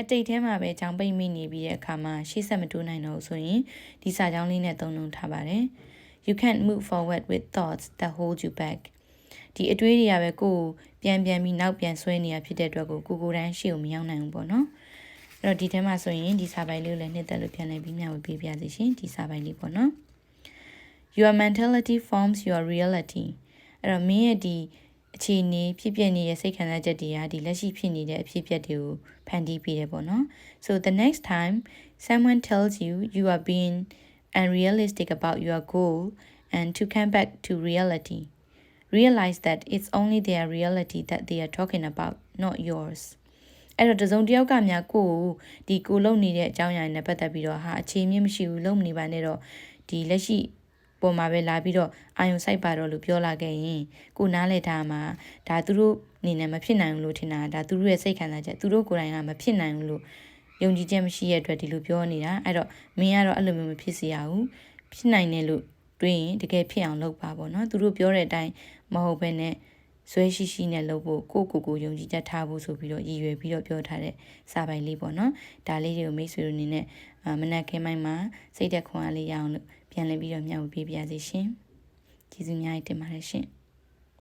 အတိတ်ထဲမှာပဲကြောင်ပိတ်မိနေပြီးတဲ့အခါမှာရှေ့ဆက်မတိုးနိုင်တော့ဆိုရင်ဒီစာကြောင်းလေးနဲ့သုံးလုံးထားပါတယ် You can't move forward with thoughts that hold you back ဒီအတွေးတွေကပဲကိုယ်ပြန်ပြီးနောက်ပြန်ဆွဲနေရဖြစ်တဲ့အတွက်ကိုယ်တန်းရှေ့ကိုမရောက်နိုင်ဘူးပေါ့နော်အဲ့တော့ဒီထဲမှာဆိုရင်ဒီစာပိုင်းလေးကိုလည်းနှစ်သက်လို့ပြန်လည်ပြီးမျှဝေပေးပြစီရှင်ဒီစာပိုင်းလေးပေါ့နော် Your mentality forms your reality အဲ့တော့မင်းရဲ့ဒီအခြေအနေဖြစ်ပျက်နေတဲ့စိတ်ခံစားချက်တွေကဒီလက်ရှိဖြစ်နေတဲ့အဖြစ်အပျက်တွေကိုဖန်တီးပေးတယ်ပေါ့နော် So the next time someone tells you you are being unrealistic about your goal and to come back to reality realize that it's only their reality that they are talking about not yours အဲ့တော့တစုံတစ်ယောက်ကများကိုလုံနေတဲ့အကြောင်းအရာနဲ့ပတ်သက်ပြီးတော့ဟာအခြေမြင့်မရှိဘူးလုံနေပါနဲ့တော့ဒီလက်ရှိပေါ်မှာပဲလာပြီးတော့အာယုံစိုက်ပါတော့လို့ပြောလာခဲ့ရင်ကိုနားလဲထားမှာဒါသူတို့အနေနဲ့မဖြစ်နိုင်ဘူးလို့ထင်တာဒါသူတို့ရဲ့စိတ်ခံစားချက်သူတို့ကိုယ်တိုင်ကမဖြစ်နိုင်ဘူးလို့ယုံကြည်ချက်မရှိတဲ့အတွက်ဒီလိုပြောနေတာအဲ့တော့မင်းကတော့အဲ့လိုမျိုးမဖြစ်စေရဘူးဖြစ်နိုင်တယ်လို့တွေးရင်တကယ်ဖြစ်အောင်လုပ်ပါပေါ့နော်သူတို့ပြောတဲ့အတိုင်းမဟုတ်ဘဲနဲ့ဇွဲရှိနဲ့လုပ်ဖို့ကိုယုံကြည်ချက်ထားဖို့ဆိုပြီးတော့ရည်ရွယ်ပြီးတော့ပြောထားတဲ့စာပိုင်လေးပေါ့နော်ဒါလေးတွေကိုမိတ်ဆွေတို့အနေနဲ့မနက်ခင်းပိုင်းမှာစိတ်သက်ခွန်အားလေးရအောင်လို့ပြန်လည်ပြီးတော့မျှဝေပေးပါရစေရှင်ကျေးဇူးများတင်ပါတယ်ရှင်